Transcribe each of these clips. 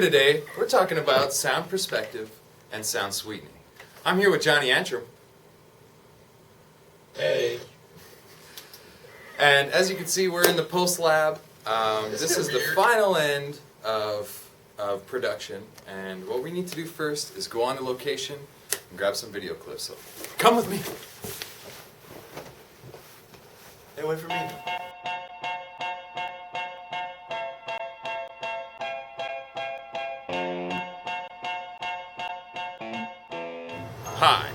Here today, we're talking about sound perspective and sound sweetening. I'm here with Johnny Antrim. Hey. And as you can see, we're in the post lab. This is the final end of production. And what we need to do first is go on to location and grab some video clips. So come with me. Hey, wait for me. Hi,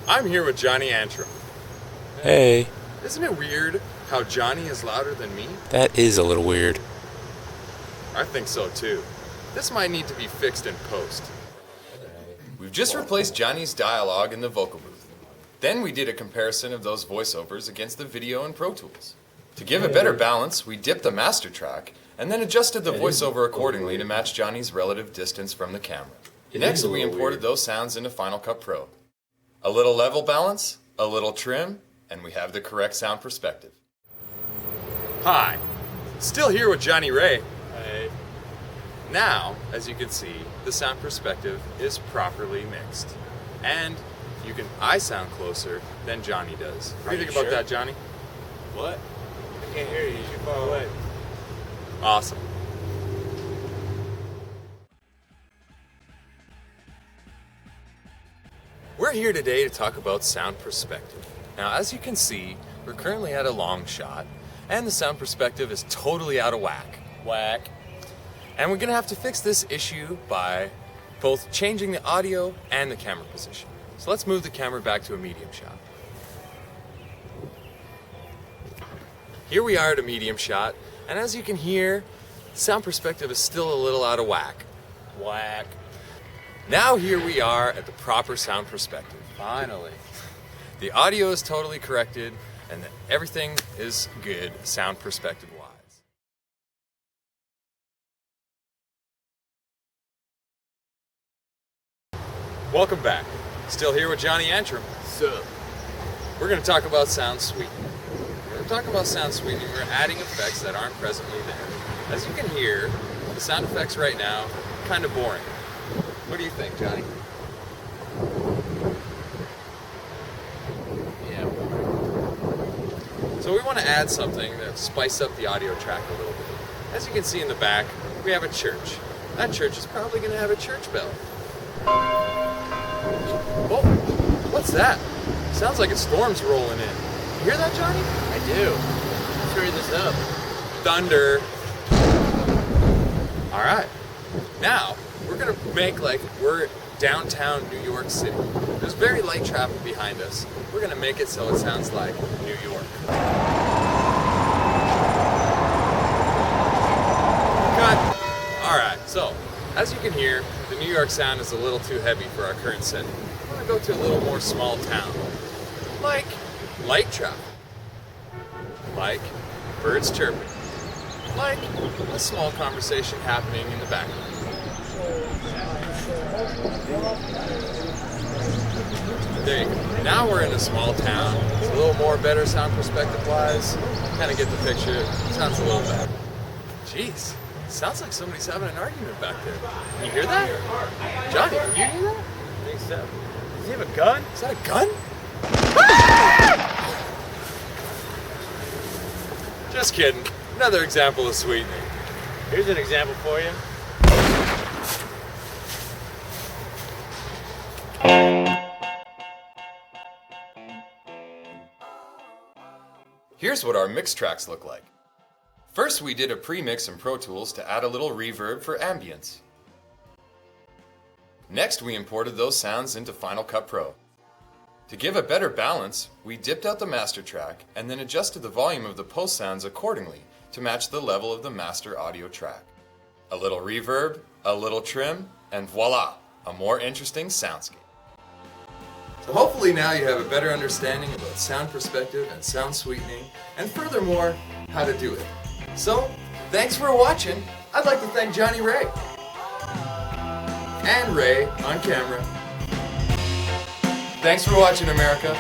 I'm here with Johnny Antrim. Hey, Isn't it weird how Johnny is louder than me? that is a little weird. I think so too. This might need to be fixed in post. We've just replaced Johnny's dialogue in the vocal booth. Then we did a comparison of those voiceovers against the video in Pro Tools. To give a better balance, we dipped the master track and then adjusted the voiceover accordingly to match Johnny's relative distance from the camera. Next, we imported those sounds into Final Cut Pro. A little level balance, a little trim, and we have the correct sound perspective. Hi, still here with Johnny Ray. Hey. Now, as you can see, the sound perspective is properly mixed. And I sound closer than Johnny does. What do you think about that, Johnny? What? I can't hear you. You're far away. Awesome. We're here today to talk about sound perspective. Now, as you can see, we're currently at a long shot, and the sound perspective is totally out of whack. And we're gonna have to fix this issue by both changing the audio and the camera position. So let's move the camera back to a medium shot. Here we are at a medium shot, and as you can hear, sound perspective is still a little out of whack. Now here we are at the proper sound perspective. Finally. The audio is totally corrected, and everything is good sound perspective wise. Welcome back. Still here with Johnny Antrim. Sup? We're going to talk about sound sweetening. When we're talking about sound sweetening, we're adding effects that aren't presently there. As you can hear, the sound effects right now, kind of boring. What do you think, Johnny? Yeah. So we want to add something that spice up the audio track a little bit. As you can see in the back, we have a church. That church is probably going to have a church bell. Oh, what's that? Sounds like a storm's rolling in. You hear that, Johnny? I do. Let's hurry this up. Thunder. All right. Now, we're going to make like we're downtown New York City. There's very light traffic behind us. We're going to make it so it sounds like New York. Cut. All right, so as you can hear, the New York sound is a little too heavy for our current setting. I want to go to a little more small town, like light traffic, like birds chirping, like a small conversation happening in the background. There you go. Now we're in a small town. It's a little more better sound perspective wise. Kind of get the picture. Sounds a little better. Jeez, sounds like somebody's having an argument back there. Can you hear that? Johnny, can you hear that? I think so. Does he have a gun? Is that a gun? Just kidding. Another example of sweetening. Here's an example for you. Here's what our mix tracks look like. First, we did a pre-mix in Pro Tools to add a little reverb for ambience. Next, we imported those sounds into Final Cut Pro. To give a better balance, we dipped out the master track and then adjusted the volume of the post sounds accordingly to match the level of the master audio track. A little reverb, a little trim, and voila, a more interesting soundscape. So hopefully now you have a better understanding about sound perspective and sound sweetening, and furthermore, how to do it. So, thanks for watching. I'd like to thank Johnny Ray. And Ray on camera. Thanks for watching, America.